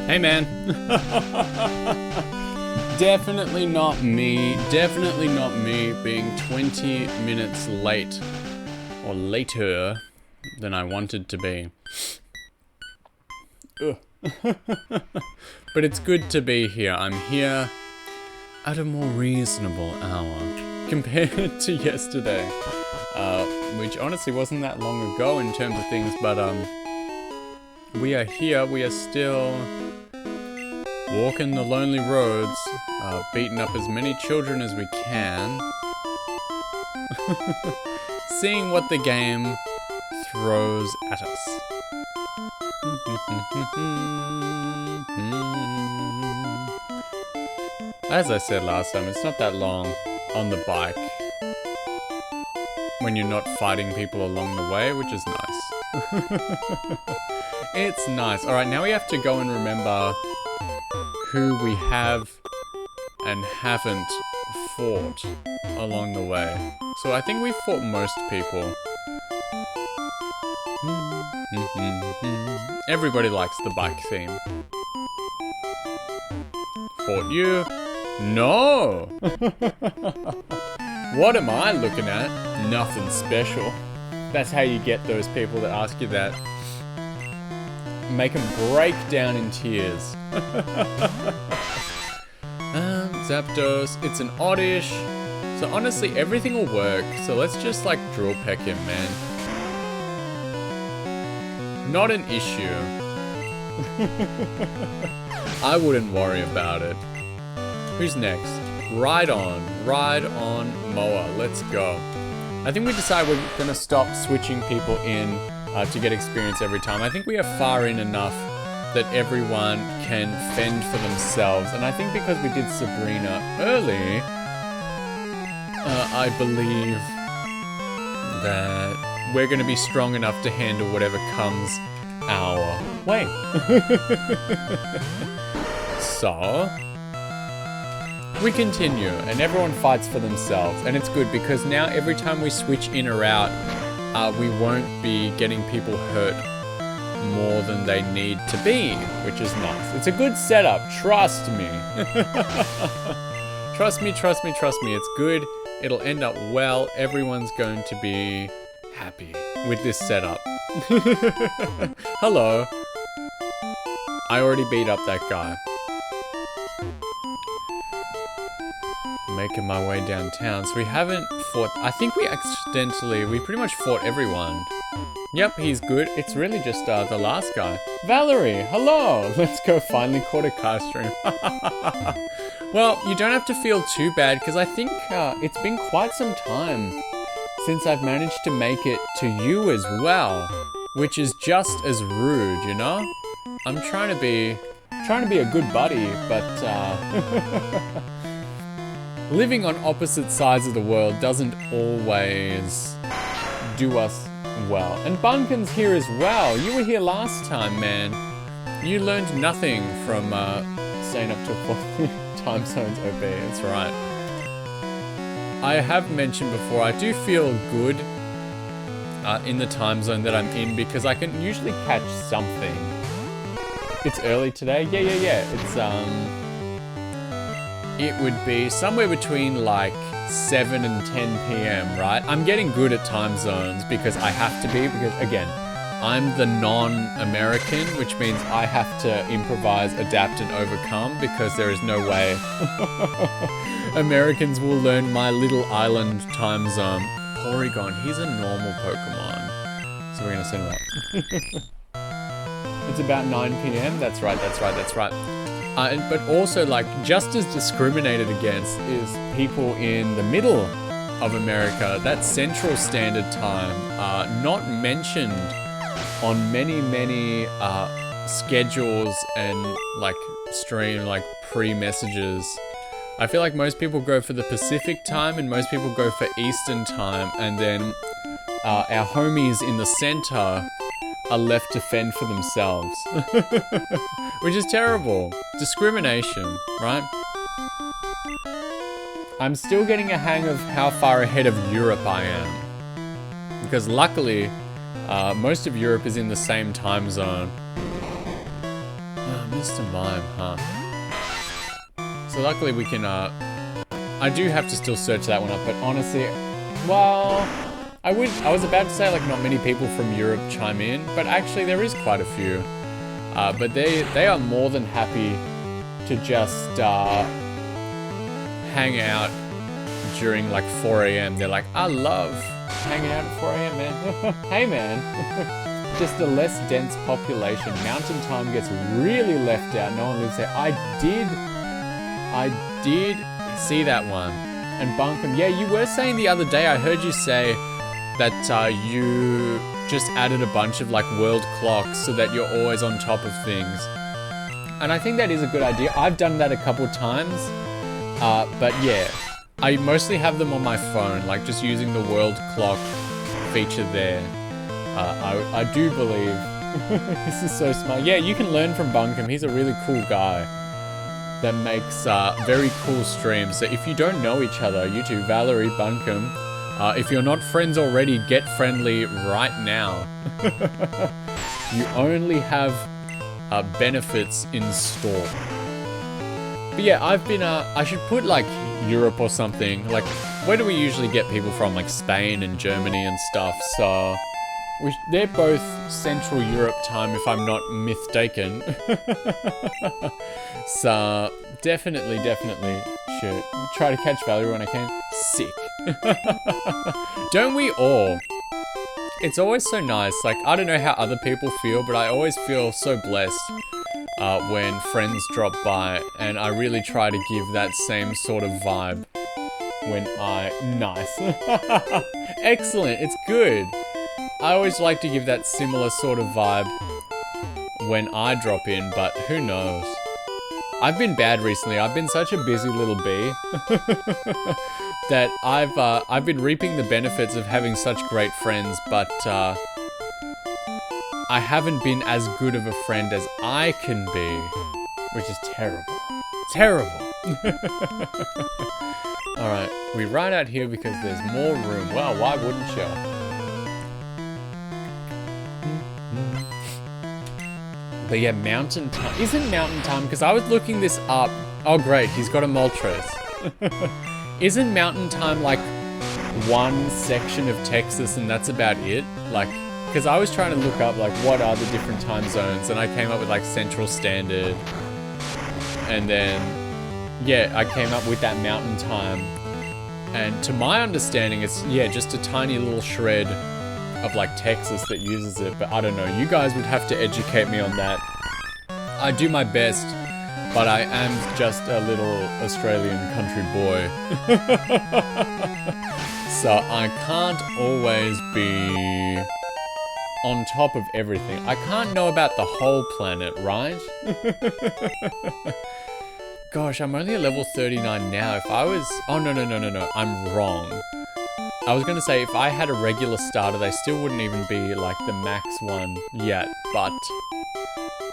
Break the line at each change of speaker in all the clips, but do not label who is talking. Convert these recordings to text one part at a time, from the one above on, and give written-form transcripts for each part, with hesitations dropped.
Hey, man. Definitely not me. Definitely not me being 20 minutes late. Or later than I wanted to be. But it's good to be here. I'm here at a more reasonable hour compared to yesterday. Which honestly wasn't that long ago in terms of things, but we are here. We are still walking the lonely roads, beating up as many children as we can. Seeing what the game throws at us. As I said last time, it's not that long on the bike when you're not fighting people along the way, which is nice. It's nice. Alright, now we have to go and remember who we have and haven't fought along the way. So I think we fought most people. Everybody likes the bike theme. Fought you? No! What am I looking at? Nothing special. That's how you get those people that ask you that. Make them break down in tears. Zapdos, it's an oddish. So honestly, everything will work. So let's just like drill peck him, man. Not an issue. I wouldn't worry about it. Who's next? Ride on Moa. Let's go. I think we decided we're gonna stop switching people in to get experience every time. I think we are far in enough that everyone can fend for themselves. And I think because we did Sabrina early, I believe that we're gonna be strong enough to handle whatever comes our way. So, we continue, and everyone fights for themselves, and it's good because now every time we switch in or out, we won't be getting people hurt more than they need to be, which is nice. It's a good setup, trust me. Trust me, it's good. It'll end up well. Everyone's going to be happy with this setup. Hello. I already beat up that guy. Making my way downtown. So we haven't fought. I think we pretty much fought everyone. Yep, he's good. It's really just the last guy. Valerie, hello. Let's go finally caught a car stream. Well, you don't have to feel too bad because I think it's been quite some time since I've managed to make it to you as well, which is just as rude, you know? I'm trying to be a good buddy, but living on opposite sides of the world doesn't always do us well. And Bunkin's here as well. You were here last time, man. You learned nothing from staying up till 4 time zones OB. That's right. I have mentioned before, I do feel good in the time zone that I'm in because I can usually catch something. It's early today? Yeah. It's it would be somewhere between like 7 and 10 p.m., right? I'm getting good at time zones because I have to be, because again, I'm the non-American, which means I have to improvise, adapt, and overcome because there is no way Americans will learn my little island time zone. Porygon, he's a normal Pokemon. So we're gonna send him up. It's about 9 p.m. That's right. But also, like, just as discriminated against is people in the middle of America. That's Central Standard Time, not mentioned on many schedules and like pre-messages. I feel like most people go for the Pacific time and most people go for Eastern time, and then our homies in the center are left to fend for themselves. Which is terrible. Discrimination, right? I'm still getting a hang of how far ahead of Europe I am. Because luckily, most of Europe is in the same time zone. Mr. Mime, huh? So luckily we can, I do have to still search that one up, but honestly, well, I was about to say like not many people from Europe chime in, but actually there is quite a few. But they are more than happy to just hang out during like 4 a.m. They're like, I love hanging out at 4 a.m. man. Hey man. Just a less dense population. Mountain time gets really left out. No one lives there. I did see that one. And Bunkum, yeah, you were saying the other day, I heard you say that you just added a bunch of like world clocks so that you're always on top of things. And I think that is a good idea. I've done that a couple times. But yeah, I mostly have them on my phone, like just using the world clock feature there. I do believe this is so smart. Yeah, you can learn from Bunkum. He's a really cool guy that makes very cool streams. So if you don't know each other, you two, Valerie, Bunkum, if you're not friends already, get friendly right now. You only have benefits in store. But yeah, I've been, I should put like Europe or something. Like, where do we usually get people from? Like Spain and Germany and stuff. So they're both Central Europe time, if I'm not mistaken. So definitely should try to catch Valerie when I can. Sick. Don't we all? It's always so nice. Like, I don't know how other people feel, but I always feel so blessed when friends drop by, and I really try to give that same sort of vibe when nice. Excellent, it's good. I always like to give that similar sort of vibe when I drop in, but who knows? I've been bad recently. I've been such a busy little bee that I've been reaping the benefits of having such great friends, but I haven't been as good of a friend as I can be, which is terrible. Terrible. Alright, we ride out here because there's more room. Well, why wouldn't you? But yeah, mountain time. Isn't mountain time? Because I was looking this up. Oh great, he's got a Moltres. Isn't mountain time like one section of Texas and that's about it? Like, because I was trying to look up like what are the different time zones, and I came up with like Central Standard. And then, yeah, I came up with that mountain time. And to my understanding, it's, yeah, just a tiny little shred of like Texas that uses it, but I don't know. You guys would have to educate me on that. I do my best, but I am just a little Australian country boy. So I can't always be on top of everything. I can't know about the whole planet, right? Gosh, I'm only at level 39 now. If I was... Oh, no, I'm wrong. I was going to say, if I had a regular starter, they still wouldn't even be, like, the max one yet, but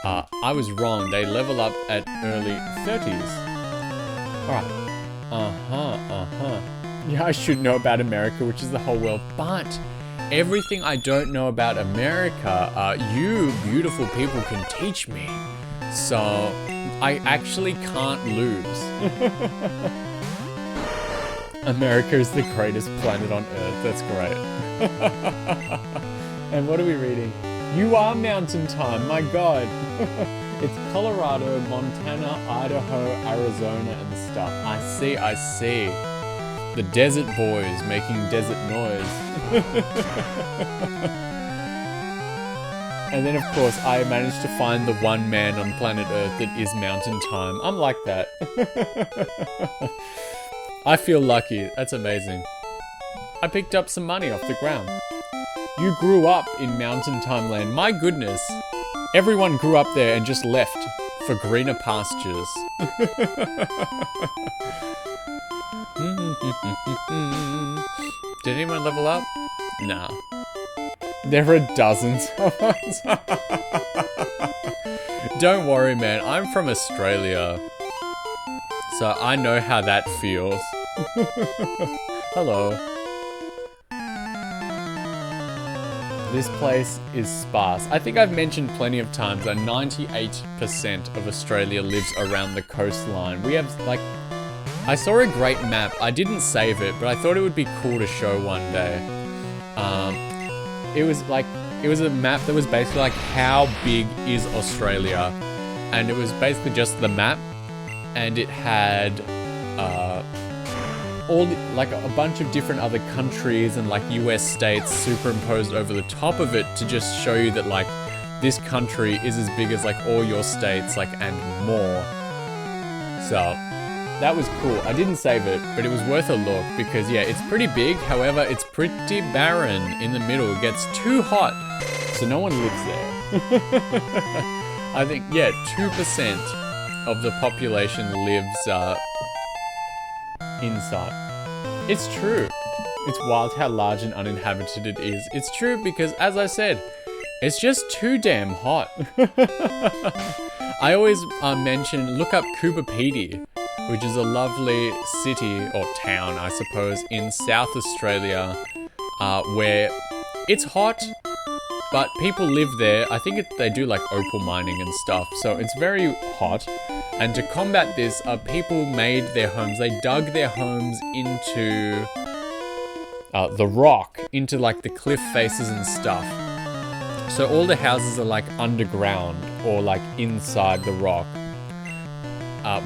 I was wrong. They level up at early 30s. Alright. Yeah, I should know about America, which is the whole world, but everything I don't know about America, you beautiful people can teach me. So, I actually can't lose. America is the greatest planet on Earth. That's great. And what are we reading? You are mountain time, my god. It's Colorado, Montana, Idaho, Arizona, and stuff. I see. The desert boys making desert noise. And then, of course, I managed to find the one man on planet Earth that is mountain time. I'm like that. I feel lucky. That's amazing. I picked up some money off the ground. You grew up in mountain time land. My goodness. Everyone grew up there and just left for greener pastures. Did anyone level up? Nah. There are dozens of us. Don't worry, man. I'm from Australia. So I know how that feels. Hello. This place is sparse. I think I've mentioned plenty of times that 98% of Australia lives around the coastline. We have, like, I saw a great map. I didn't save it, but I thought it would be cool to show one day. It was a map that was basically like, how big is Australia? And it was basically just the map, and it had like a bunch of different other countries and like US states superimposed over the top of it to just show you that like this country is as big as like all your states, like, and more. So that was cool. I didn't save it, but it was worth a look because yeah, it's pretty big. However, it's pretty barren in the middle. It gets too hot, so no one lives there. I think, yeah, 2% of the population lives inside. It's true. It's wild how large and uninhabited it is. It's true because, as I said, it's just too damn hot. I always mention, look up Cooperative, which is a lovely city, or town, I suppose, in South Australia, where it's hot, but people live there. I think they do like opal mining and stuff, so it's very hot. And to combat this, people made their homes, they dug their homes into the rock, into like the cliff faces and stuff. So all the houses are like underground or like inside the rock,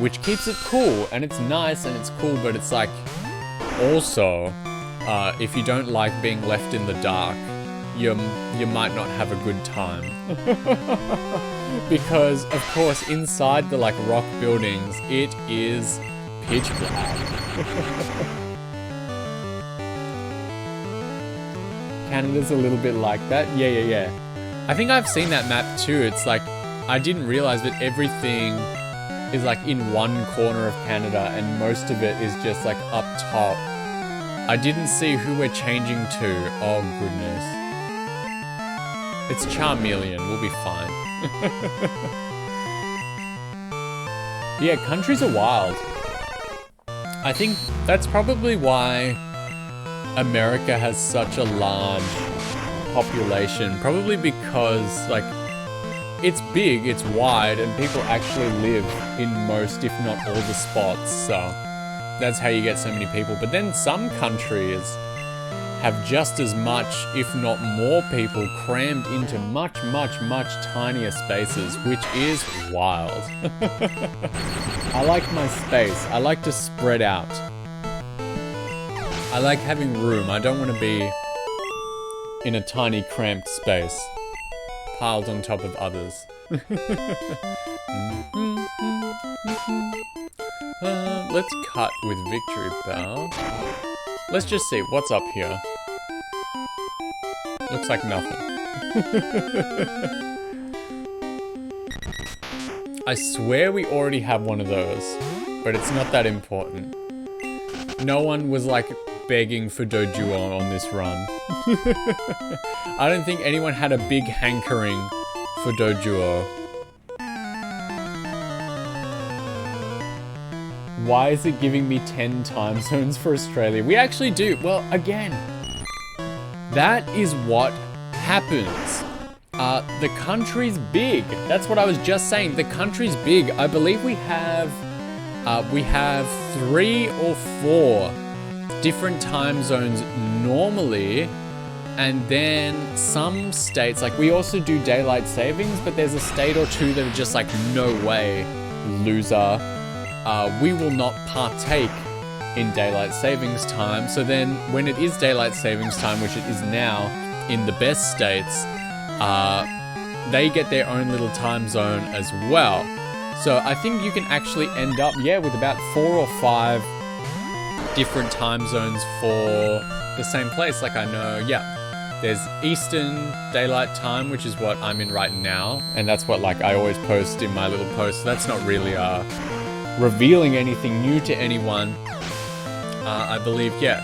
which keeps it cool, and it's nice and it's cool, but it's like, also, if you don't like being left in the dark, you might not have a good time. Because, of course, inside the like rock buildings, it is pitch black. Canada's a little bit like that. Yeah. I think I've seen that map too. It's like, I didn't realize that everything is like in one corner of Canada and most of it is just like up top. I didn't see who we're changing to. Oh goodness. It's Charmeleon, we'll be fine. Yeah, countries are wild. I think that's probably why America has such a large population. Probably because, like, it's big, it's wide, and people actually live in most, if not all, the spots. So that's how you get so many people. But then some countries have just as much, if not more, people crammed into much tinier spaces, which is wild. I like my space. I like to spread out. I like having room. I don't want to be in a tiny cramped space, piled on top of others. Let's cut with Victory Bell. Let's just see, what's up here? Looks like nothing. I swear we already have one of those, but it's not that important. No one was like begging for Doduo on this run. I don't think anyone had a big hankering for Doduo. Why is it giving me 10 time zones for Australia? We actually do. Well, again, that is what happens. The country's big. That's what I was just saying. The country's big. I believe we have 3 or 4 different time zones normally. And then some states, like we also do daylight savings, but there's a state or two that are just like, no way, loser. We will not partake in daylight savings time. So then when it is daylight savings time, which it is now in the best states, they get their own little time zone as well. So I think you can actually end up, yeah, with about 4 or 5 different time zones for the same place. Like I know, yeah, there's Eastern Daylight Time, which is what I'm in right now. And that's what like I always post in my little post. So that's not really revealing anything new to anyone. I believe, yeah.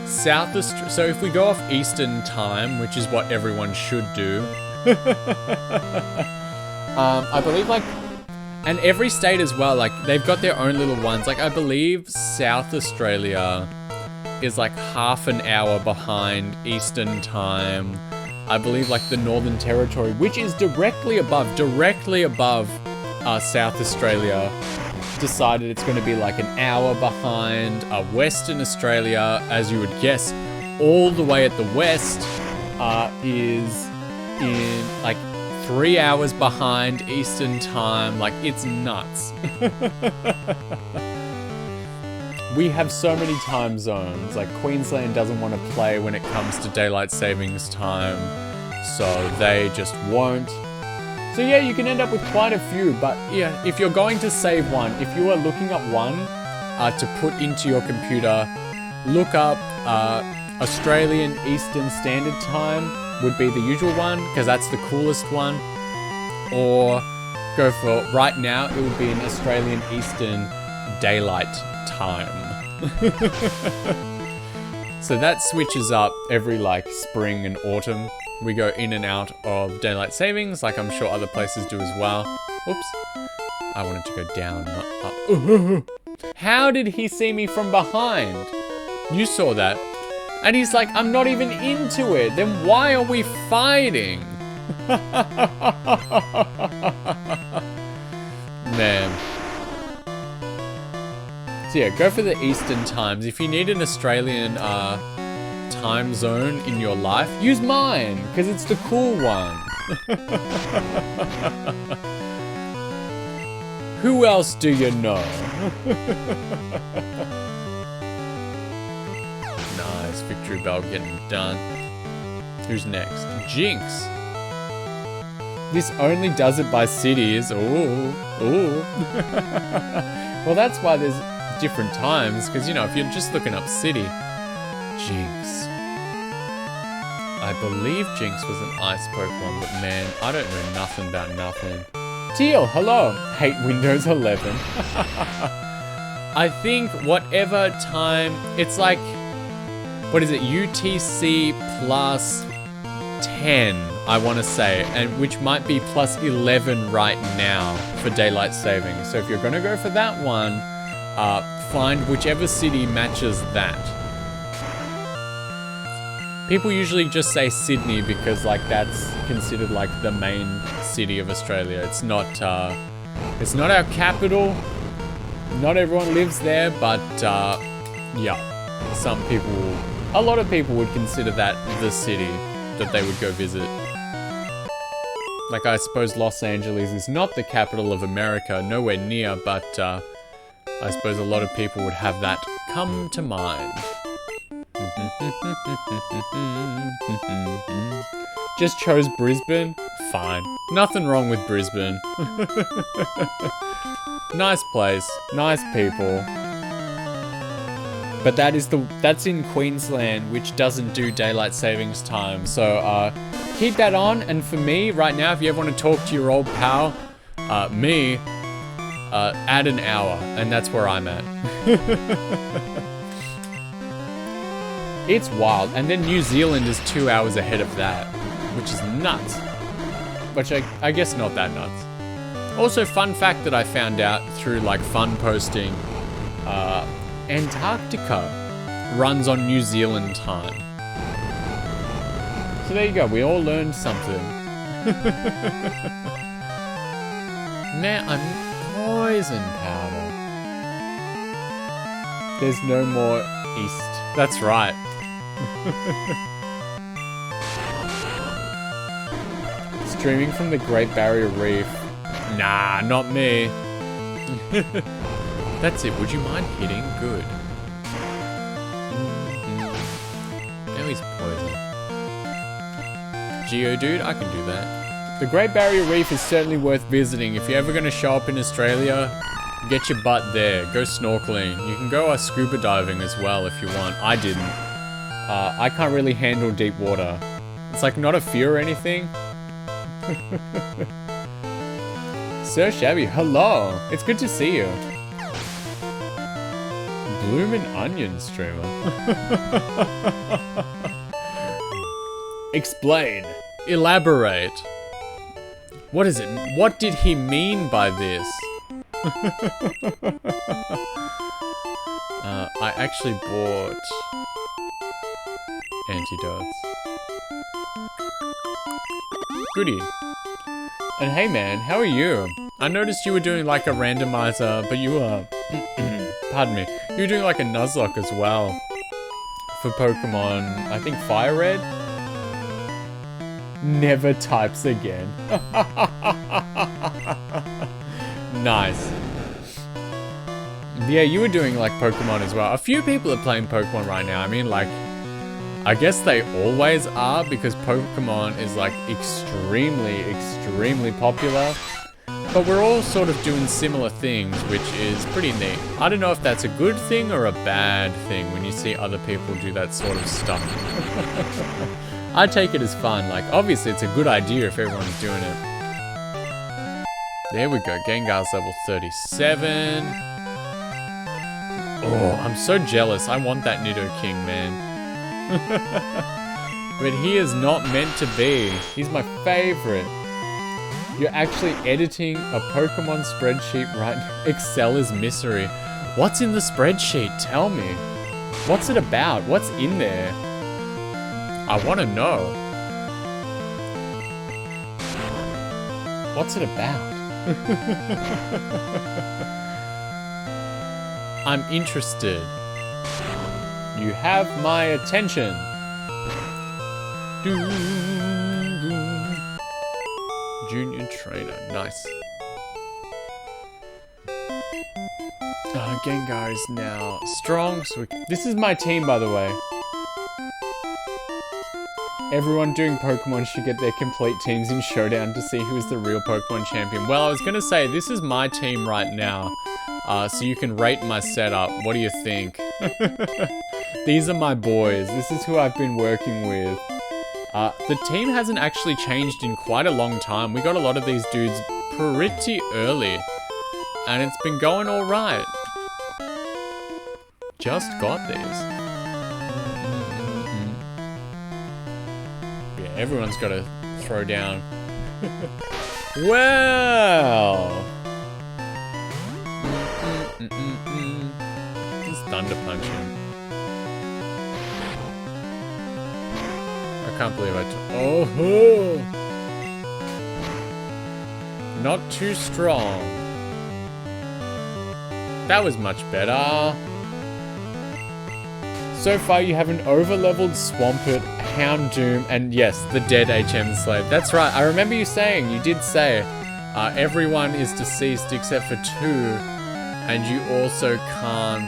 So if we go off Eastern Time, which is what everyone should do. I believe like, and every state as well, like they've got their own little ones. Like I believe South Australia is like half an hour behind Eastern Time. I believe like the Northern Territory, which is directly above South Australia, decided it's going to be like an hour behind Western Australia, as you would guess. All the way at the west is in like 3 hours behind Eastern time. Like, it's nuts. We have so many time zones. Like, Queensland doesn't want to play when it comes to daylight savings time, so they just won't. So yeah, you can end up with quite a few, but yeah, if you're going to save one, if you are looking up one to put into your computer, look up Australian Eastern Standard Time would be the usual one, because that's the coolest one. Or go for, right now, it would be an Australian Eastern Daylight Time. So that switches up every like spring and autumn. We go in and out of daylight savings, like I'm sure other places do as well. Oops. I wanted to go down, not up. How did he see me from behind? You saw that. And he's like, I'm not even into it. Then why are we fighting? Man. So yeah, go for the Eastern times. If you need an Australian time zone in your life, use mine, because it's the cool one. Who else do you know? Nice, victory bell getting done. Who's next? Jinx. This only does it by cities. Ooh, ooh. Well, that's why there's different times, because, you know, if you're just looking up city. Jinx. I believe Jinx was an ice Pokemon, but man, I don't know nothing about nothing. Teal, hello. Hate Windows 11. I think whatever time, it's like, what is it, UTC plus 10, I want to say, and which might be plus 11 right now for daylight saving. So if you're going to go for that one, find whichever city matches that. People usually just say Sydney because like that's considered like the main city of Australia. It's not our capital. Not everyone lives there, but yeah, a lot of people would consider that the city that they would go visit. Like, I suppose Los Angeles is not the capital of America, nowhere near, but I suppose a lot of people would have that come to mind. Just chose Brisbane? Fine. Nothing wrong with Brisbane. Nice place, nice people. But that's in Queensland, which doesn't do daylight savings time. So keep that on, and for me, right now, if you ever want to talk to your old pal, add an hour, and that's where I'm at. It's wild. And then New Zealand is 2 hours ahead of that, which is nuts. Which I guess not that nuts. Also, fun fact that I found out through like fun posting, Antarctica runs on New Zealand time. So there you go, we all learned something. Man, I'm poison powder. There's no more east. That's right. Streaming from the Great Barrier Reef. Nah, not me. That's it. Would you mind hitting? Good. Now he's poison. Geodude, I can do that. The Great Barrier Reef is certainly worth visiting. If you're ever going to show up in Australia, get your butt there. Go snorkeling. You can go scuba diving as well if you want. I didn't. I can't really handle deep water. It's like not a fear or anything. Sir Shabby, hello. It's good to see you. Bloomin' Onion streamer. Explain. Elaborate. What is it? What did he mean by this? I actually bought antidotes. goody. And hey man, how are you? I noticed you were doing like a randomizer, but you were, pardon me, you were doing like a Nuzlocke as well for Pokemon, I think Fire Red? Never types again. Nice. Yeah, you were doing like Pokemon as well. A few people are playing Pokemon right now. I mean, like, I guess they always are because Pokemon is like extremely popular. But we're all sort of doing similar things, which is pretty neat. I don't know if that's a good thing or a bad thing when you see other people do that sort of stuff. I take it as fun. Like, obviously it's a good idea if everyone's doing it. There we go. Gengar's level 37. Oh, I'm so jealous. I want that Nidoking, man. But he is not meant to be. He's my favorite. You're actually editing a Pokemon spreadsheet right now. Excel is misery. What's in the spreadsheet? Tell me. What's it about? What's in there? I want to know. What's it about? I'm interested. You have my attention. Junior trainer, nice. Gengar is now strong, so this is my team, by the way. Everyone doing Pokemon should get their complete teams in Showdown to see who is the real Pokemon champion. Well, I was gonna say, this is my team right now. So you can rate my setup. What do you think? These are my boys. This is who I've been working with. The team hasn't actually changed in quite a long time. We got a lot of these dudes pretty early. And it's been going alright. Just got these. Yeah, everyone's got to throw down. Well. Just thunder punch him. I can't believe oh! Not too strong. That was much better. So far you have an over-leveled Swampert, Houndoom, and yes, the dead HM Slave. That's right, I remember you saying, you did say, everyone is deceased except for 2, and you also can't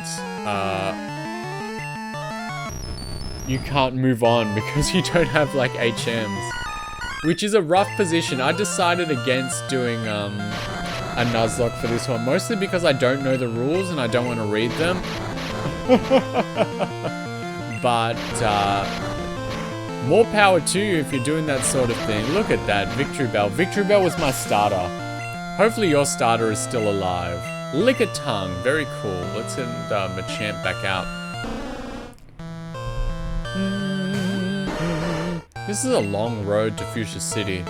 move on because you don't have like HMs. Which is a rough position. I decided against doing a Nuzlocke for this one, mostly because I don't know the rules and I don't want to read them. But more power to you if you're doing that sort of thing. Look at that, Victory Bell. Victory Bell was my starter. Hopefully your starter is still alive. Lick a tongue, very cool. Let's send Machamp back out. This is a long road to Fuchsia City.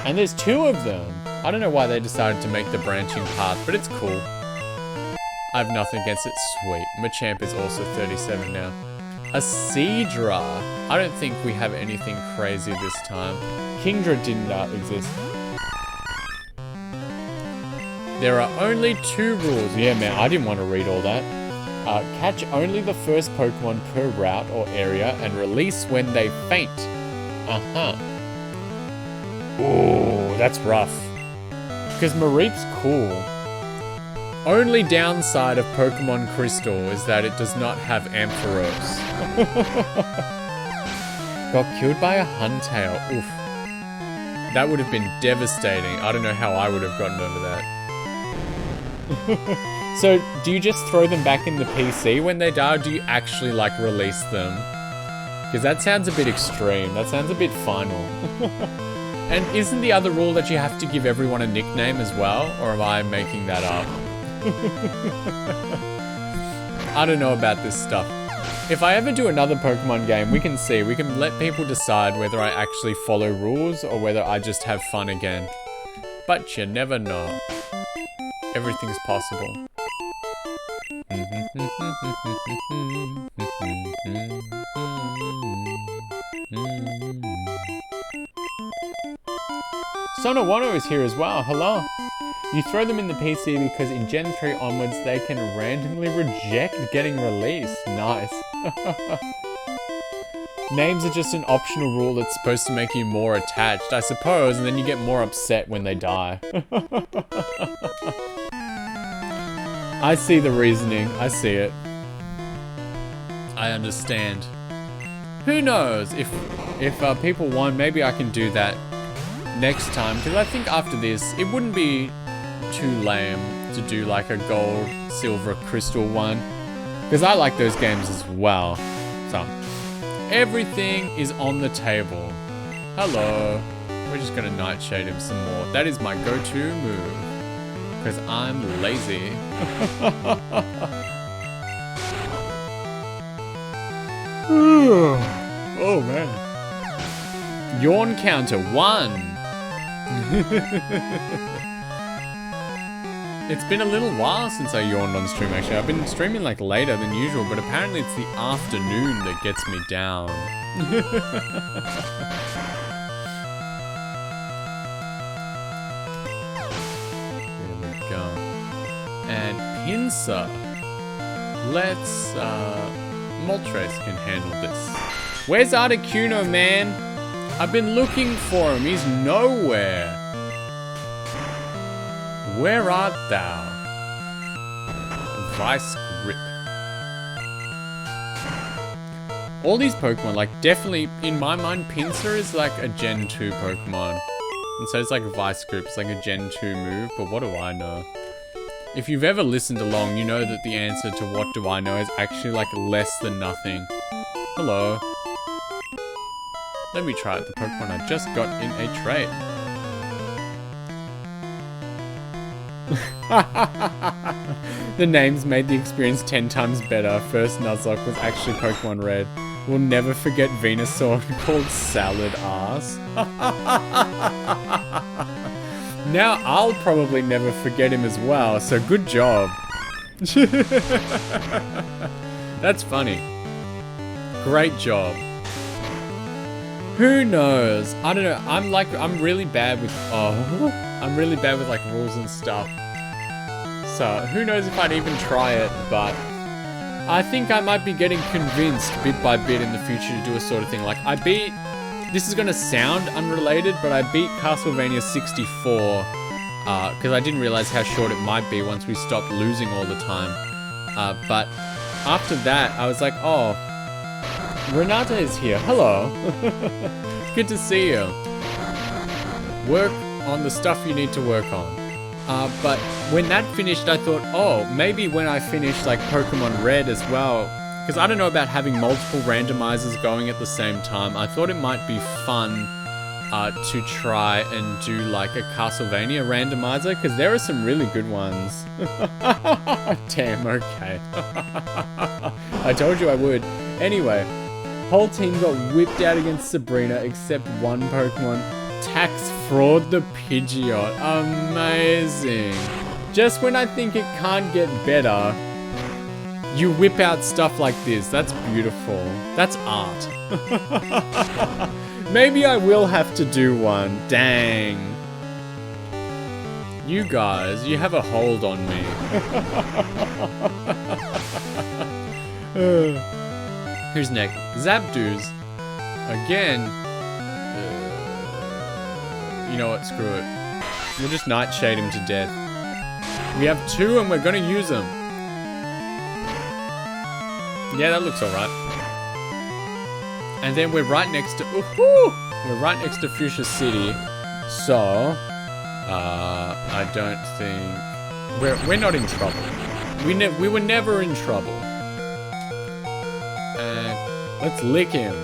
And there's 2 of them. I don't know why they decided to make the branching path, but it's cool. I have nothing against it. Sweet. Machamp is also 37 now. A Seadra. I don't think we have anything crazy this time. Kingdra didn't exist. There are only 2 rules. Yeah, man, I didn't want to read all that. Catch only the first Pokemon per route or area and release when they faint. Ooh, that's rough. Because Mareep's cool. Only downside of Pokemon Crystal is that it does not have Ampharos. Got killed by a Huntail. Oof. That would have been devastating. I don't know how I would have gotten over that. So, do you just throw them back in the PC when they die, or do you actually, like, release them? Because that sounds a bit extreme. That sounds a bit final. And isn't the other rule that you have to give everyone a nickname as well? Or am I making that up? I don't know about this stuff. If I ever do another Pokemon game, we can see. We can let people decide whether I actually follow rules or whether I just have fun again. But you never know. Everything's possible. Sonowano is here as well. Hello. You throw them in the PC because in Gen 3 onwards they can randomly reject getting released. Nice. Names are just an optional rule that's supposed to make you more attached, I suppose, and then you get more upset when they die. I see the reasoning. I see it. I understand. Who knows? If people want, maybe I can do that next time, because I think after this, it wouldn't be too lame to do like a gold, silver, crystal one, because I like those games as well. So, everything is on the table. Hello. We're just gonna nightshade him some more. That is my go-to move, because I'm lazy. Oh man. Yawn counter 1. It's been a little while since I yawned on stream actually. I've been streaming like later than usual, but apparently it's the afternoon that gets me down. There we go. And pincer. Let's Moltres can handle this. Where's Articuno, man? I've been looking for him. He's nowhere. Where art thou? Vice Grip. All these Pokemon, like, definitely, in my mind, Pinsir is like a Gen 2 Pokemon. And so it's like Vice Grip. It's like a Gen 2 move, but what do I know? If you've ever listened along, you know that the answer to what do I know is actually like less than nothing. Hello. Let me try it, the Pokemon I just got in a trade. The names made the experience 10 times better. First Nuzlocke was actually Pokemon Red. We'll never forget Venusaur called Salad Ass. Now I'll probably never forget him as well, so good job. That's funny. Great job. Who knows? I don't know. I'm really bad with like rules and stuff. So who knows if I'd even try it, but I think I might be getting convinced bit by bit in the future to do a sort of thing. Like this is gonna sound unrelated, but I beat Castlevania 64 because I didn't realize how short it might be once we stopped losing all the time. But after that, I was like, oh, Renata is here. Hello. Good to see you. Work on the stuff you need to work on. But when that finished, I thought, oh, maybe when I finish like Pokemon Red as well, because I don't know about having multiple randomizers going at the same time. I thought it might be fun to try and do like a Castlevania randomizer, because there are some really good ones. Damn, okay. I told you I would. Anyway, whole team got whipped out against Sabrina except one Pokemon. Tax Fraud the Pidgeot. Amazing. Just when I think it can't get better, you whip out stuff like this. That's beautiful. That's art. Maybe I will have to do one. Dang. You guys, you have a hold on me. Who's next? Zapdos. Again. You know what? Screw it. We'll just nightshade him to death. We have 2 and we're gonna use them. Yeah, that looks alright. And then we're right next to... We're right next to Fuchsia City. So... I don't think... We're not in trouble. We were never in trouble. And let's lick him.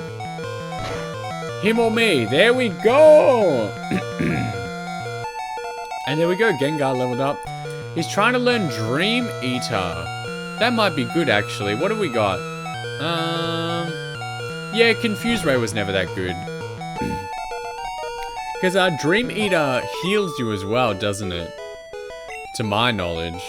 Him or me. There we go. And there we go. Gengar leveled up. He's trying to learn Dream Eater. That might be good, actually. What have we got? Yeah, Confuse Ray was never that good. Because Dream Eater heals you as well, doesn't it? To my knowledge.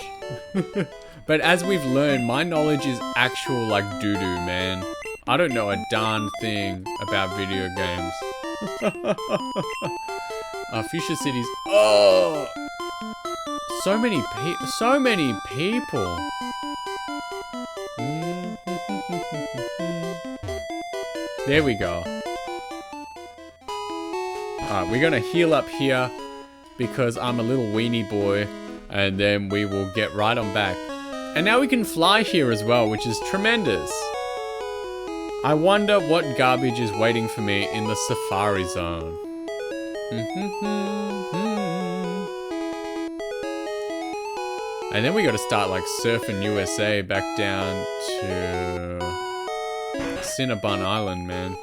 But as we've learned, my knowledge is actual, like, doo-doo, man. I don't know a darn thing about video games. Fuchsia Cities. Oh! So many people. There we go. Alright, we're gonna heal up here because I'm a little weenie boy, and then we will get right on back. And now we can fly here as well, which is tremendous. I wonder what garbage is waiting for me in the safari zone. And then we gotta start like surfing USA back down to Cinnabon Island, man.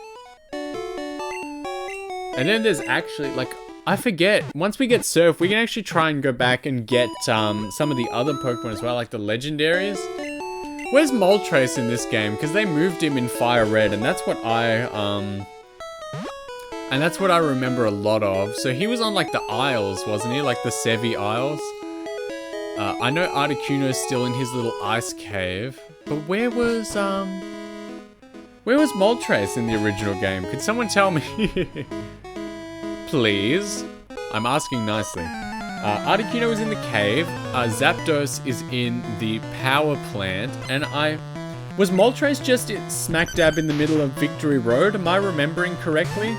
And then there's actually, like, I forget, once we get surf, we can actually try and go back and get some of the other Pokemon as well, like the legendaries. Where's Moltres in this game? Because they moved him in Fire Red, and that's what I remember a lot of. So he was on like the Isles, wasn't he? Like the Sevi Isles. I know Articuno's still in his little ice cave, but where was Moltres in the original game? Could someone tell me? Please. I'm asking nicely. Articuno is in the cave. Zapdos is in the power plant, and was Moltres just smack dab in the middle of Victory Road? Am I remembering correctly?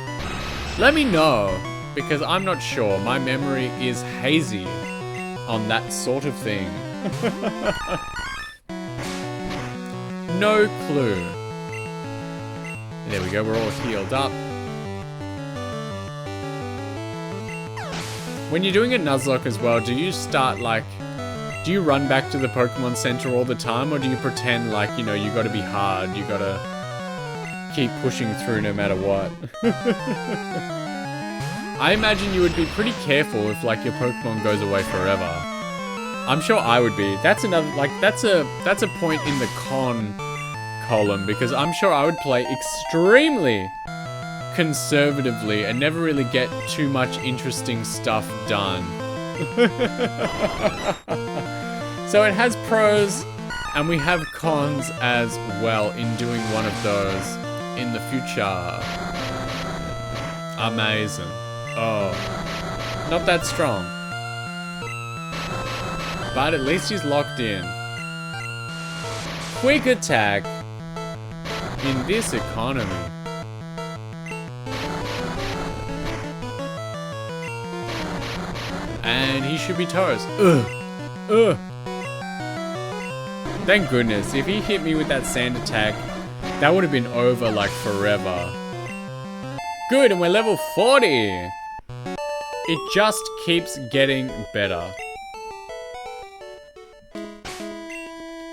Let me know, because I'm not sure. My memory is hazy on that sort of thing. No clue. There we go, we're all healed up. When you're doing a Nuzlocke as well, do you start like... Do you run back to the Pokemon Center all the time, or do you pretend like, you know, you gotta be hard, you gotta keep pushing through no matter what? I imagine you would be pretty careful if like your Pokemon goes away forever. I'm sure I would be. That's another, like, that's a point in the con column, because I'm sure I would play extremely conservatively and never really get too much interesting stuff done. So it has pros, and we have cons as well in doing one of those in the future. Amazing. Oh, not that strong. But at least he's locked in. Quick attack in this economy. And he should be toast. Ugh. Thank goodness. If he hit me with that sand attack, that would have been over like forever. Good, and we're level 40. It just keeps getting better.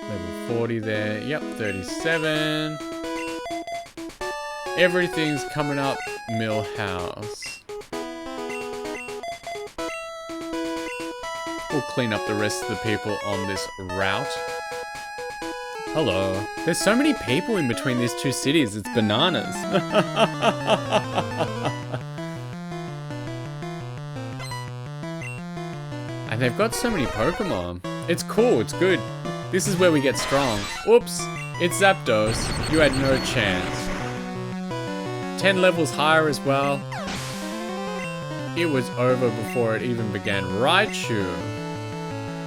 Level 40 there. Yep, 37. Everything's coming up Millhouse. We'll clean up the rest of the people on this route. Hello. There's so many people in between these two cities, it's bananas. And they've got so many Pokemon. It's cool, it's good. This is where we get strong. Oops, it's Zapdos. You had no chance. 10 levels higher as well. It was over before it even began. Raichu.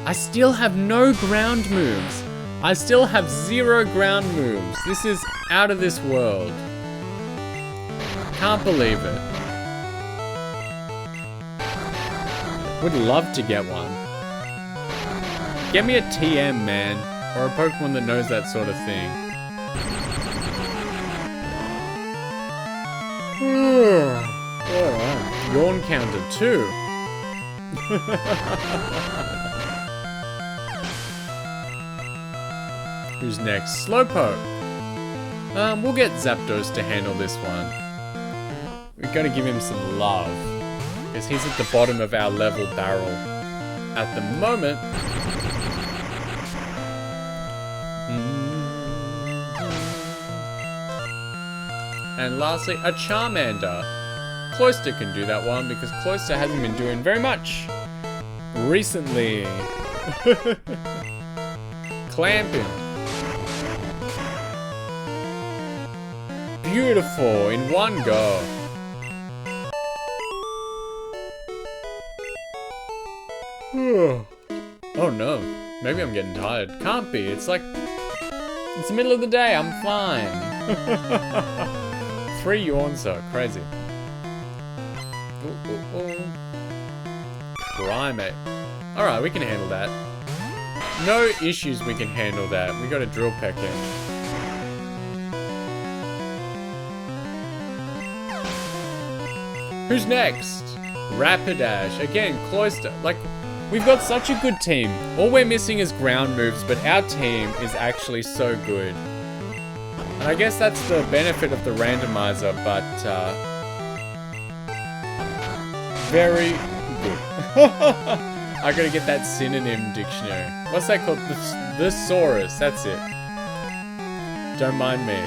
I still have no ground moves. I still have 0 ground moves. This is out of this world. Can't believe it. Would love to get one. Get me a TM, man. Or a Pokemon that knows that sort of thing. Yawn counter too. Who's next? Slowpoke. We'll get Zapdos to handle this one. We've got to give him some love, because he's at the bottom of our level barrel at the moment. And lastly, a Charmander. Cloyster can do that one, because Cloyster hasn't been doing very much recently. Clamping. Beautiful, in one go. Oh no. Maybe I'm getting tired. Can't be. It's like... It's the middle of the day. I'm fine. 3 yawns though. Crazy. Primate. Alright, we can handle that. No issues, we can handle that. We got a drill peck in. Who's next? Rapidash. Again, Cloister. Like, we've got such a good team. All we're missing is ground moves, but our team is actually so good. And I guess that's the benefit of the randomizer, but, very good. I gotta get that synonym dictionary. What's that called? The thesaurus. That's it. Don't mind me.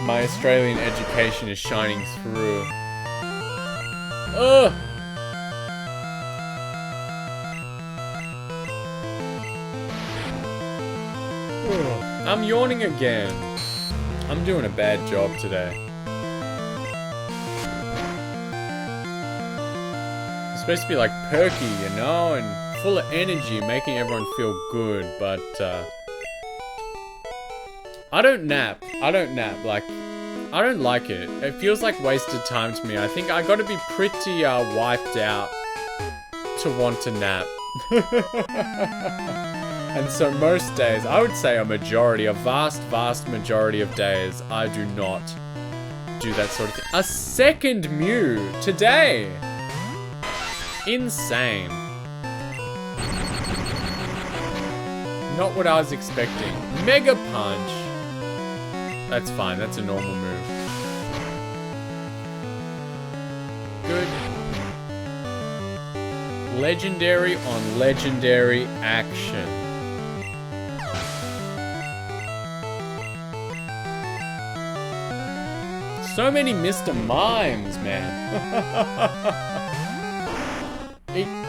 My Australian education is shining through. Ugh! I'm yawning again. I'm doing a bad job today. It's supposed to be like perky, you know, and full of energy, making everyone feel good, but I don't nap. Like, I don't like it. It feels like wasted time to me. I think I gotta be pretty wiped out to want to nap. And so most days, I would say a vast majority of days, I do not do that sort of thing. A second Mew today! Insane. Not what I was expecting. Mega Punch. That's fine, that's a normal move. Good. Legendary on legendary action. So many Mr. Mimes, man.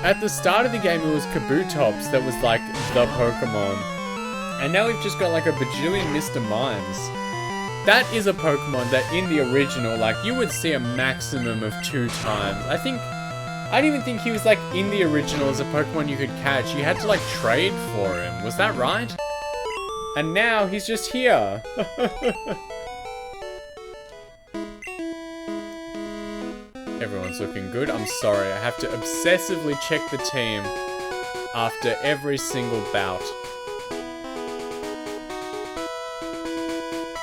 At the start of the game, it was Kabutops that was like the Pokemon. And now we've just got like a bajillion Mr. Mimes. That is a Pokemon that in the original, like, you would see a maximum of 2 times. I didn't even think he was like in the original as a Pokemon you could catch. You had to like trade for him. Was that right? And now he's just here. Everyone's looking good. I'm sorry, I have to obsessively check the team after every single bout.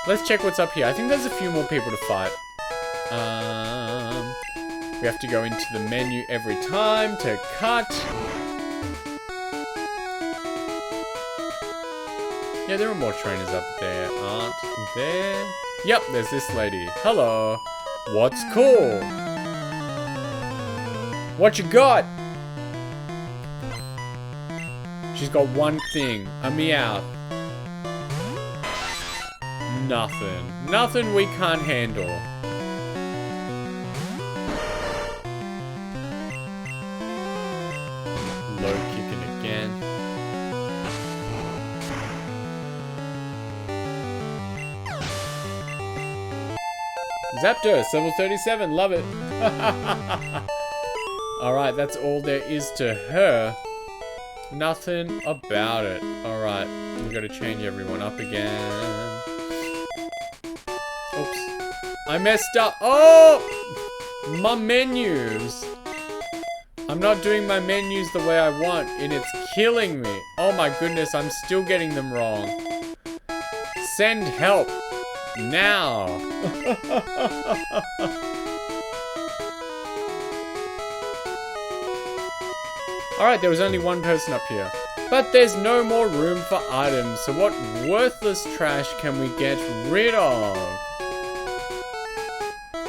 Let's check what's up here. I think there's a few more people to fight. We have to go into the menu every time to cut. Yeah, there are more trainers up there, aren't there? Yep, there's this lady. Hello. What's cool? What you got? She's got one thing. A Meowth. Nothing. Nothing we can't handle. Low kicking again. Zapdos, level 37. Love it. Alright, that's all there is to her. Nothing about it. Alright, we gotta change everyone up again. Oops. I messed up. Oh! My menus. I'm not doing my menus the way I want, and it's killing me. Oh my goodness, I'm still getting them wrong. Send help. Now. Alright, there was only one person up here. But there's no more room for items, so what worthless trash can we get rid of?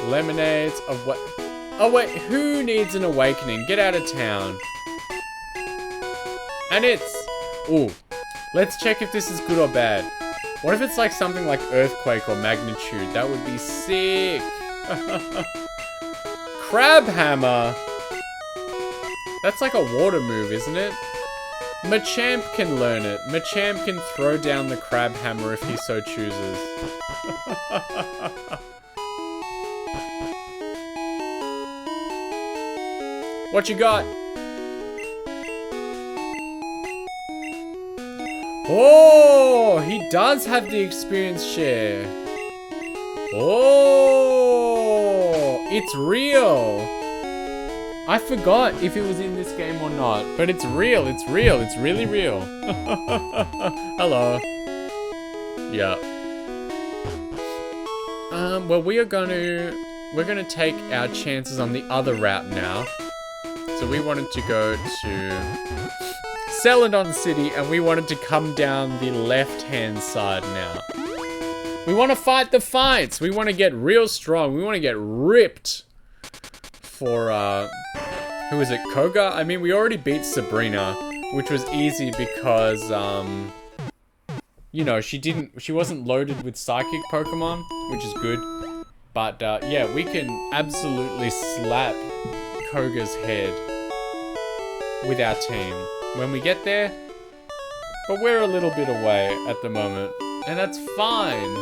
Lemonades of what? Oh wait, who needs an awakening? Get out of town. And it's... Ooh. Let's check if this is good or bad. What if it's like something like Earthquake or Magnitude? That would be sick. Crab Hammer. That's like a water move, isn't it? Machamp can learn it. Machamp can throw down the Crab Hammer if he so chooses. What you got? Oh, he does have the experience share. Oh, it's real. I forgot if it was in this game or not, but it's real, it's real, it's really real. Hello. Yeah. Well, we're gonna take our chances on the other route now. So we wanted to go to Saffron City, and we wanted to come down the left-hand side now. We want to fight the fights. We want to get real strong. We want to get ripped for, who is it, Koga? I mean, we already beat Sabrina, which was easy because, you know, she wasn't loaded with psychic Pokemon, which is good. But, yeah, we can absolutely slap Koga's head with our team when we get there. But we're a little bit away at the moment, and that's fine.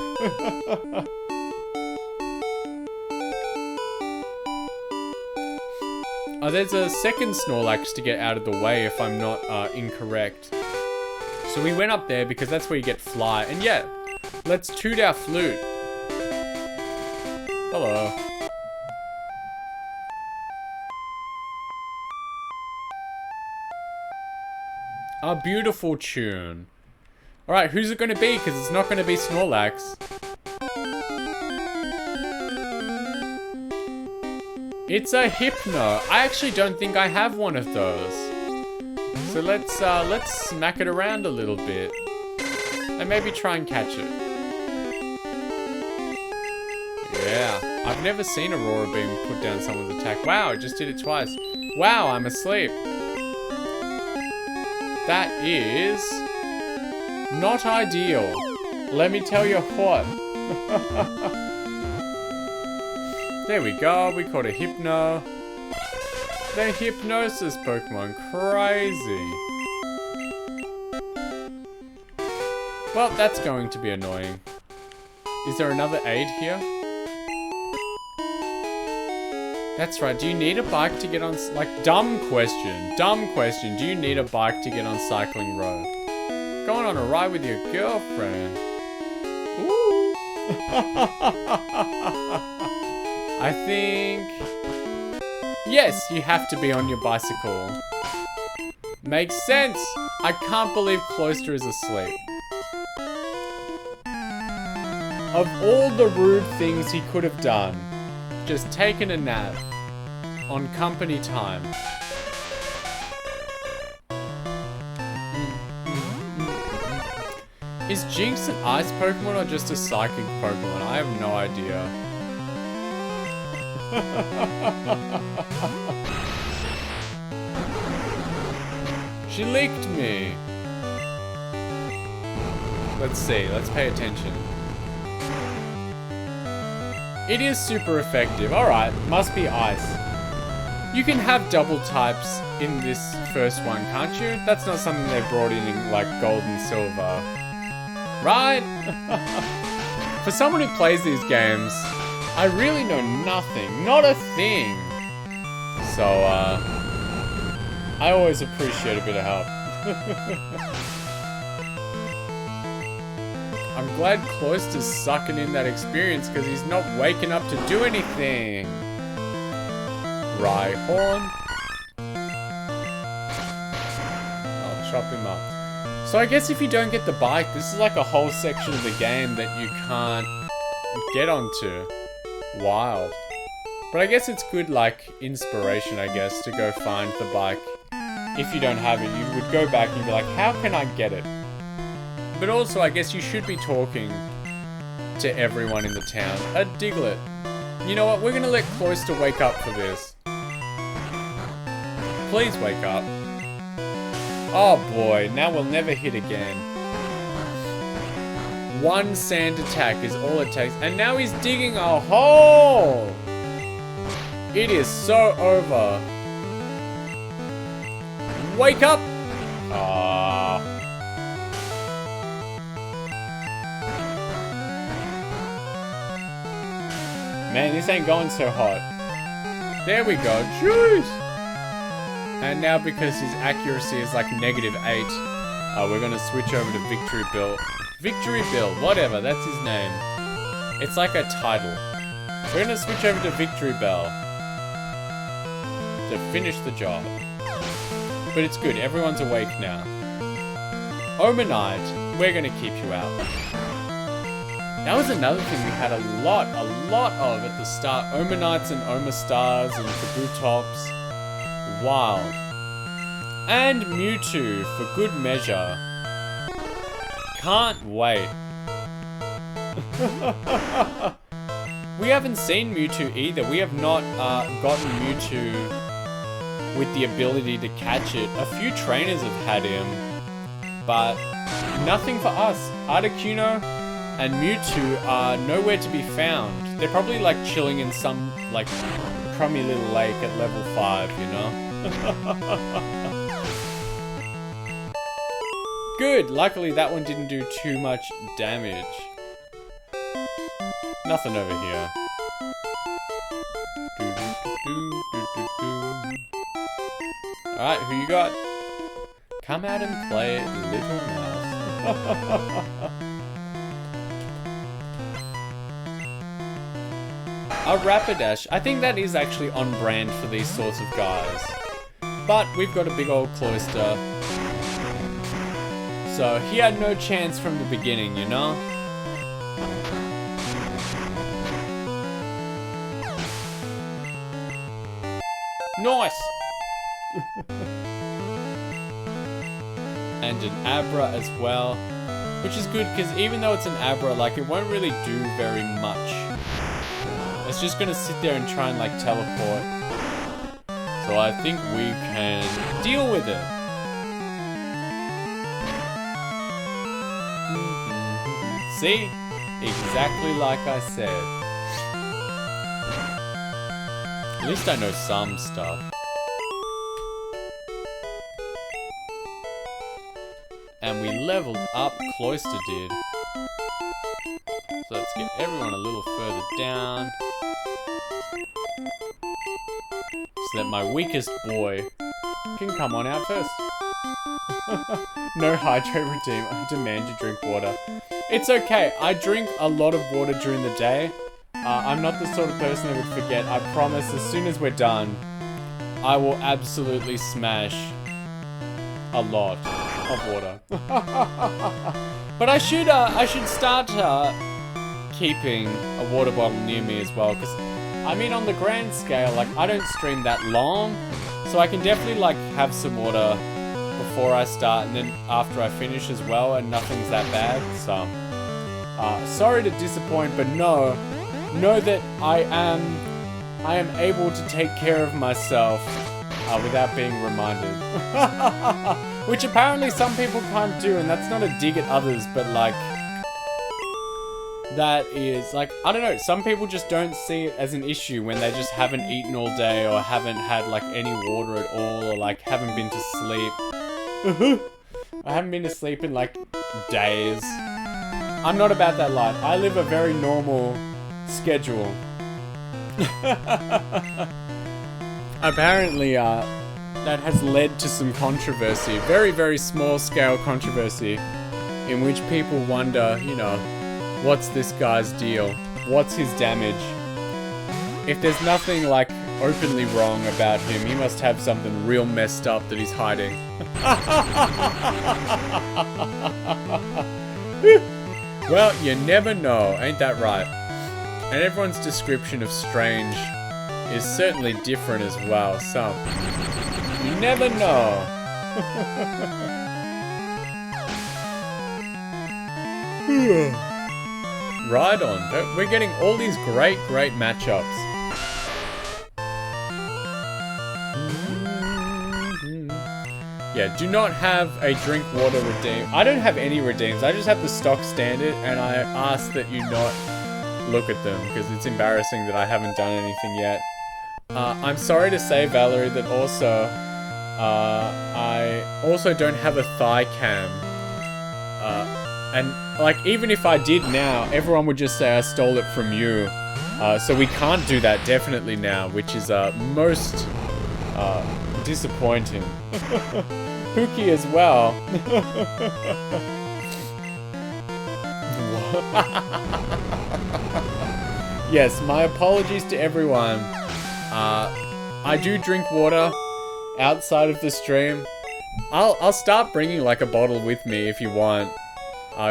Oh, there's a second Snorlax to get out of the way if I'm not incorrect. So we went up there because that's where you get Fly. And yeah, let's toot our flute. Hello. A beautiful tune. Alright, who's it going to be? Because it's not going to be Snorlax. It's a Hypno. I actually don't think I have one of those. So let's smack it around a little bit. And maybe try and catch it. Yeah. I've never seen Aurora Beam put down someone's attack. Wow, it just did it twice. Wow, I'm asleep. That is not ideal. Let me tell you what. There we go. We caught a Hypno. The Hypnosis Pokemon. Crazy. Well, that's going to be annoying. Is there another aid here? That's right. Do you need a bike to get on... Like, dumb question. Dumb question. Do you need a bike to get on Cycling Road? Going on a ride with your girlfriend. Ooh. I think... Yes, you have to be on your bicycle. Makes sense. I can't believe Cloister is asleep. Of all the rude things he could have done, just taken a nap on company time. Is Jinx an ice Pokemon or just a psychic Pokemon? I have no idea. She licked me. Let's see, let's pay attention. It is super effective. Alright, must be ice. You can have double types in this first one, can't you? That's not something they brought in like gold and silver. Right? For someone who plays these games, I really know nothing. Not a thing. So, I always appreciate a bit of help. I'm glad Cloister's sucking in that experience because he's not waking up to do anything. Rhyhorn. I'll chop him up. So I guess if you don't get the bike, this is like a whole section of the game that you can't get onto. Wild. But I guess it's good, like, inspiration, I guess, to go find the bike. If you don't have it, you would go back and be like, how can I get it? But also, I guess you should be talking to everyone in the town. A Diglett. You know what? We're gonna let Cloister wake up for this. Please wake up. Oh boy, now we'll never hit again. One sand attack is all it takes. And now he's digging a hole! It is so over. Wake up! Ah. Man, this ain't going so hot. There we go. Jeez! And now because his accuracy is like -8, We're gonna switch over to Victory Bill. Victory Bill, whatever, that's his name. It's like a title. We're gonna switch over to Victory Bell to finish the job. But it's good, everyone's awake now. Omanite, we're gonna keep you out. That was another thing we had a lot of at the start. Omanites and Omastars and Kabutops. Wild. And Mewtwo, for good measure. Can't wait. We haven't seen Mewtwo either. We have not gotten Mewtwo with the ability to catch it. A few trainers have had him, but nothing for us. Articuno and Mewtwo are nowhere to be found. They're probably like chilling in some like crummy little lake at level 5, you know? Good, luckily that one didn't do too much damage. Nothing over here. Alright, who you got? Come out and play, little mouse. A Rapidash. I think that is actually on brand for these sorts of guys. But we've got a big old Cloyster. So he had no chance from the beginning, you know? Nice! And an Abra as well. Which is good, because even though it's an Abra, like, it won't really do very much. It's just gonna sit there and try and, like, teleport. So I think we can deal with it. See? Exactly like I said. At least I know some stuff. And we leveled up, Cloyster did. So let's get everyone a little further down. So that my weakest boy can come on out first. No Hydro Redeem, I demand you drink water. It's okay, I drink a lot of water during the day. I'm not the sort of person that would forget. I promise as soon as we're done, I will absolutely smash a lot of water. But I should start keeping a water bottle near me as well, because I mean on the grand scale, like I don't stream that long, so I can definitely like have some water before I start and then after I finish as well, and nothing's that bad. So sorry to disappoint, but know that I am able to take care of myself without being reminded. Which apparently some people can't do, and that's not a dig at others, but like, that is like, I don't know, some people just don't see it as an issue when they just haven't eaten all day or haven't had like any water at all, or like haven't been to sleep. I haven't been to sleep in like days. I'm not about that life. I live a very normal schedule. Apparently, that has led to some controversy. Very, very small scale controversy in which people wonder, you know, what's this guy's deal? What's his damage? If there's nothing like openly wrong about him, he must have something real messed up that he's hiding. Well, you never know, ain't that right? And everyone's description of strange is certainly different as well, so you never know. Right on. We're getting all these great matchups. Yeah, do not have a drink water redeem. I don't have any redeems. I just have the stock standard, and I ask that you not look at them because it's embarrassing that I haven't done anything yet. I'm sorry to say, Valerie, that also I also don't have a thigh cam. And like, even if I did now, everyone would just say I stole it from you. So we can't do that definitely now, which is most disappointing. Pookie as well. Yes, my apologies to everyone. I do drink water outside of the stream. I'll start bringing like a bottle with me if you want,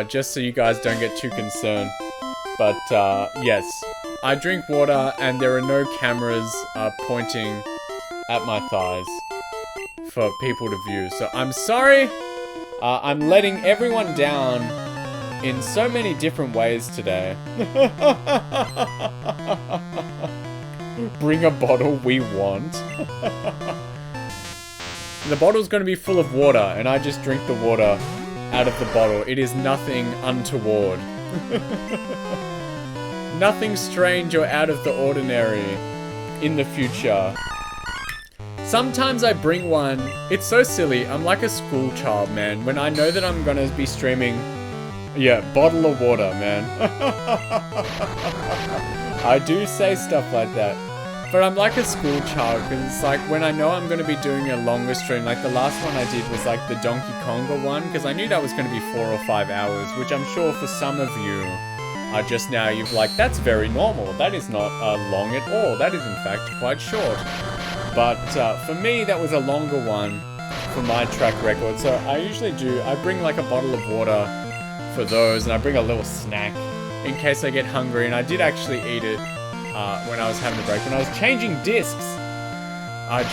just so you guys don't get too concerned. But yes, I drink water and there are no cameras pointing at my thighs for people to view. So I'm sorry. I'm letting everyone down in so many different ways today. Bring a bottle we want. The bottle's going to be full of water, and I just drink the water out of the bottle. It is nothing untoward. Nothing strange or out of the ordinary in the future. Sometimes I bring one. It's so silly. I'm like a school child, man. When I know that I'm going to be streaming, yeah, bottle of water, man. I do say stuff like that. But I'm like a school child, because it's like when I know I'm going to be doing a longer stream, like the last one I did was like the Donkey Konga one, because I knew that was going to be 4 or 5 hours, which I'm sure for some of you just now you've like, that's very normal. That is not long at all. That is in fact quite short. But for me, that was a longer one for my track record. So I usually I bring like a bottle of water for those, and I bring a little snack in case I get hungry, and I did actually eat it when I was having a break, when I was changing discs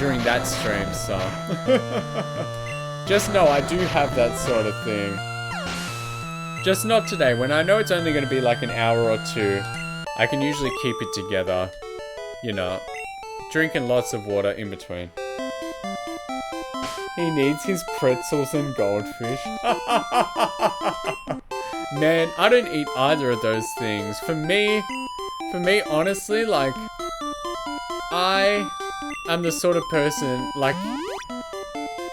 during that stream, so just know I do have that sort of thing. Just not today. When I know it's only going to be like an hour or two, I can usually keep it together, you know, drinking lots of water in between. He needs his pretzels and goldfish. Man, I don't eat either of those things. For me, honestly, like, I am the sort of person, like,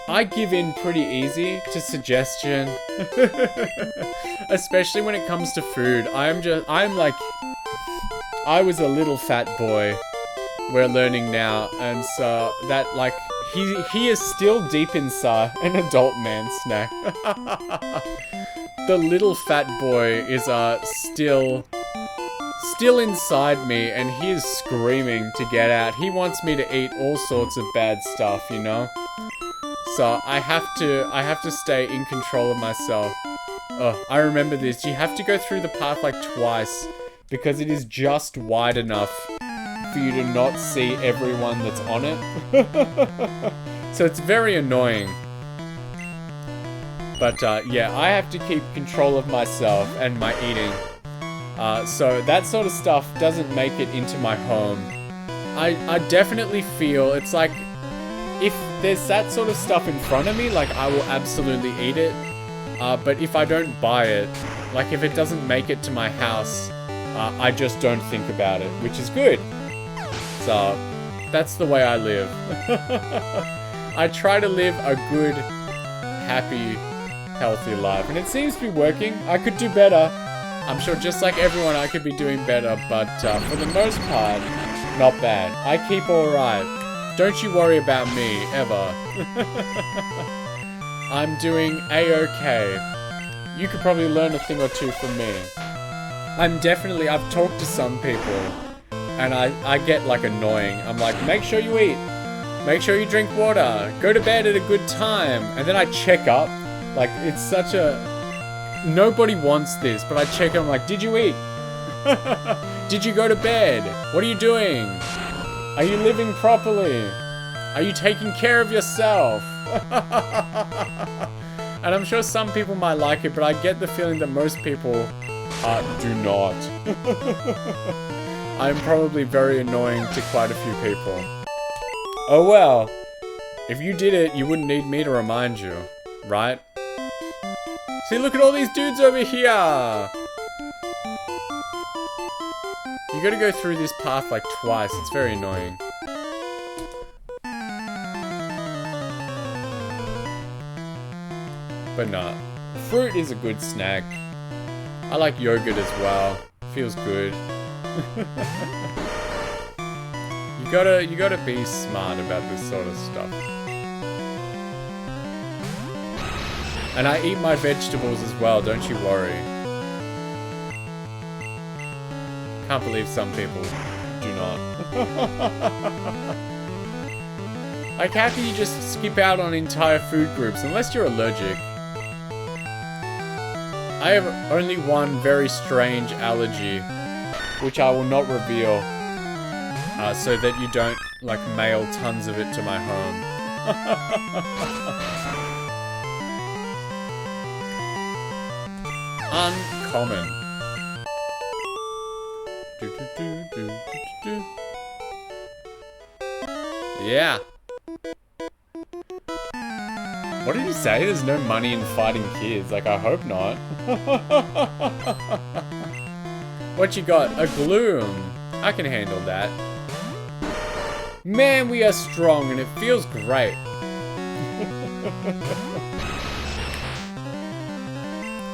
I give in pretty easy to suggestion. Especially when it comes to food. I'm like, I was a little fat boy. We're learning now. And so that, like, he is still deep inside an adult man snack. The little fat boy is still inside me, and he is screaming to get out. He wants me to eat all sorts of bad stuff, you know? So I have to stay in control of myself. Oh, I remember this. You have to go through the path like twice, because it is just wide enough for you to not see everyone that's on it. So it's very annoying. But yeah, I have to keep control of myself and my eating. So that sort of stuff doesn't make it into my home. I definitely feel it's like, if there's that sort of stuff in front of me, like, I will absolutely eat it. But if I don't buy it, like, if it doesn't make it to my house, I just don't think about it, which is good. So that's the way I live. I try to live a good, happy, healthy life, and it seems to be working. I could do better. I'm sure just like everyone, I could be doing better, but for the most part, not bad. I keep alright. Don't you worry about me, ever. I'm doing a-okay. You could probably learn a thing or two from me. I've talked to some people, and I get like annoying. I'm like, make sure you eat. Make sure you drink water. Go to bed at a good time. And then I check up. Like, it's such a... Nobody wants this, but I check up, I'm like, did you eat? Did you go to bed? What are you doing? Are you living properly? Are you taking care of yourself? And I'm sure some people might like it, but I get the feeling that most people do not. I'm probably very annoying to quite a few people. Oh well, if you did it, you wouldn't need me to remind you, right? See, look at all these dudes over here! You gotta go through this path like twice, it's very annoying. But nah, fruit is a good snack. I like yogurt as well, feels good. You gotta be smart about this sort of stuff. And I eat my vegetables as well, don't you worry. Can't believe some people do not. Like, how can you just skip out on entire food groups unless you're allergic? I have only one very strange allergy, which I will not reveal, so that you don't, like, mail tons of it to my home. Uncommon. Yeah. What did he say? There's no money in fighting kids. Like, I hope not. What you got? A gloom. I can handle that. Man, we are strong and it feels great.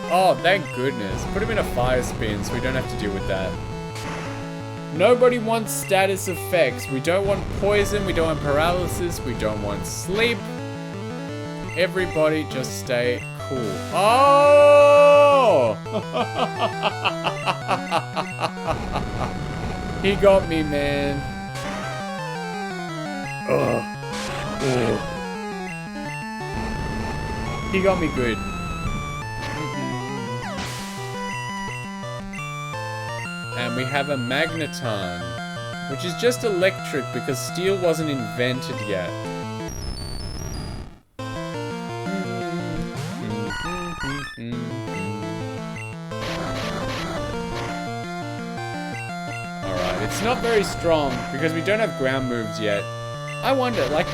Oh, thank goodness. Put him in a fire spin so we don't have to deal with that. Nobody wants status effects. We don't want poison. We don't want paralysis. We don't want sleep. Everybody just stay cool. Oh! He got me, man. Ugh. Ugh. He got me good. And we have a magneton, which is just electric because steel wasn't invented yet. Alright, it's not very strong because we don't have ground moves yet. I wonder, like,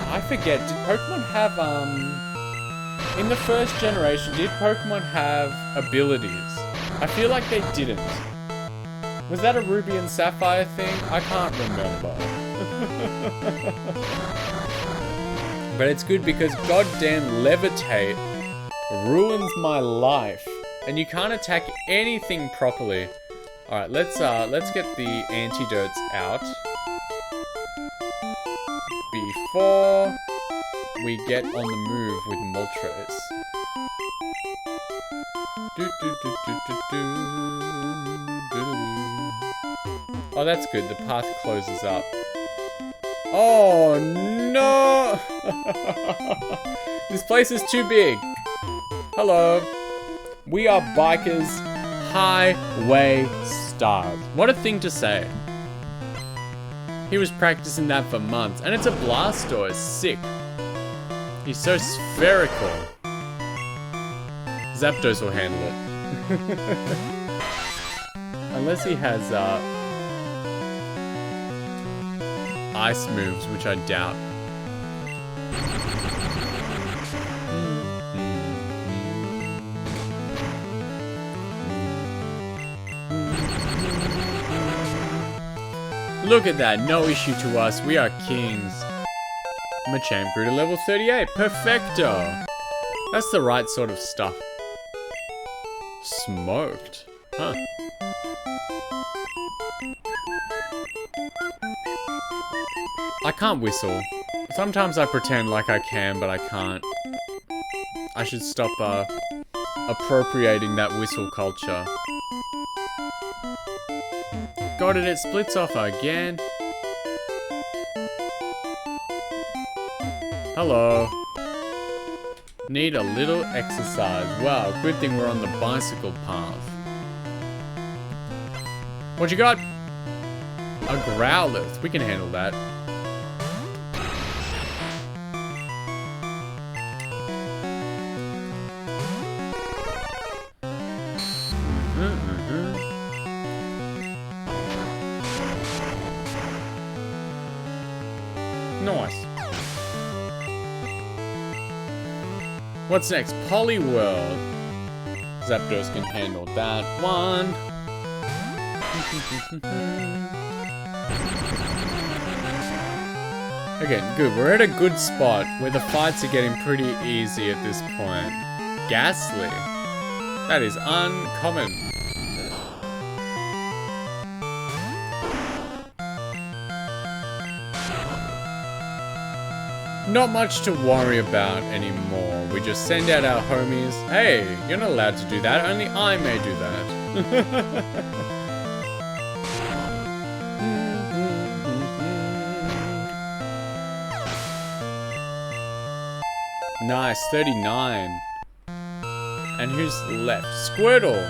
I forget, did Pokemon have, in the first generation, did Pokemon have abilities? I feel like they didn't. Was that a Ruby and Sapphire thing? I can't remember. But it's good because goddamn Levitate ruins my life. And you can't attack anything properly. Alright, let's get the antidotes out. Before we get on the move with Moltres. Oh, that's good. The path closes up. Oh, no! This place is too big. Hello. We are bikers, highway stars. What a thing to say. He was practicing that for months. And it's a Blastoise. Sick. He's so spherical. Zapdos will handle it. Unless he has, ice moves, which I doubt. Look at that, no issue to us, we are kings. Machamp grew to level 38, perfecto! That's the right sort of stuff. Smoked, huh? I can't whistle. Sometimes I pretend like I can, but I can't. I should stop appropriating that whistle culture. Got it, it splits off again. Hello. Need a little exercise. Wow, good thing we're on the bicycle path. What you got? A Growlithe. We can handle that. Nice. What's next? Poliwhirl. Zapdos can handle that one. Okay, good. We're at a good spot where the fights are getting pretty easy at this point. Ghastly. That is uncommon. Not much to worry about anymore. We just send out our homies. Hey, you're not allowed to do that. Only I may do that. Nice, 39. And who's left? Squirtle.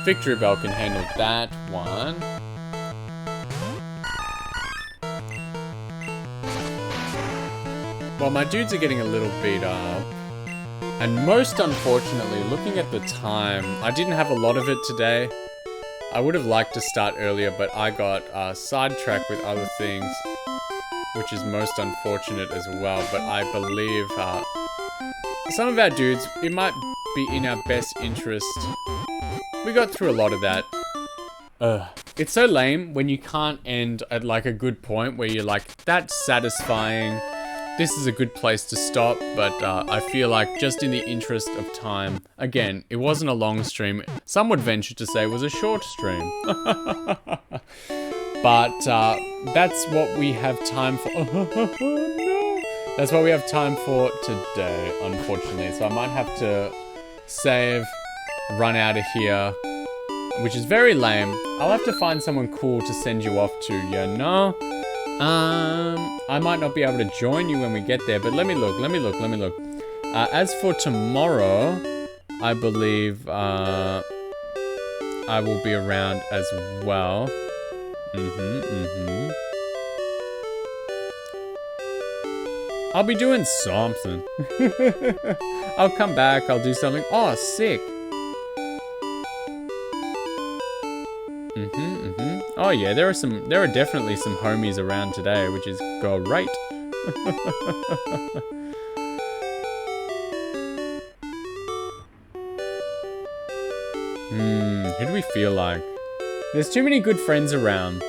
Victory Bell can handle that one. Well, my dudes are getting a little beat up. And most unfortunately, looking at the time, I didn't have a lot of it today. I would have liked to start earlier, but I got sidetracked with other things, which is most unfortunate as well. But I believe some of our dudes, it might be in our best interest. We got through a lot of that. It's so lame when you can't end at like a good point where you're like, that's satisfying. This is a good place to stop, but I feel like just in the interest of time, again, it wasn't a long stream. Some would venture to say it was a short stream. But that's what we have time for. No. That's what we have time for today, unfortunately. So I might have to save, run out of here, which is very lame. I'll have to find someone cool to send you off to, you know? I might not be able to join you when we get there, but let me look. As for tomorrow, I believe I will be around as well. I'll be doing something. I'll come back, I'll do something. Oh, sick. Oh yeah, there are definitely some homies around today, which is great. Who do we feel like? There's too many good friends around.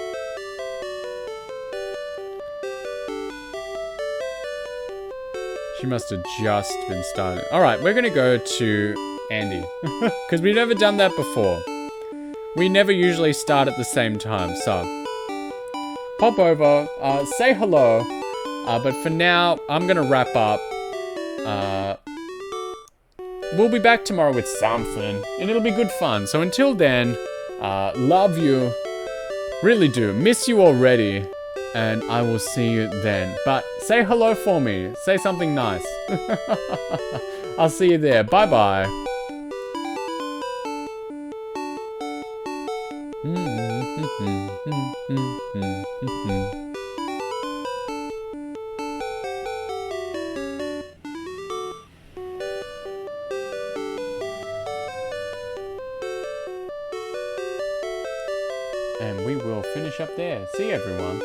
She must have just been started. Alright, we're gonna go to Andy. Because we've never done that before. We never usually start at the same time, so hop over, say hello, but for now, I'm gonna wrap up. We'll be back tomorrow with something, and it'll be good fun. So until then, love you, really do, miss you already, and I will see you then. But say hello for me, say something nice. I'll see you there, bye-bye. And we will finish up there. See you, everyone.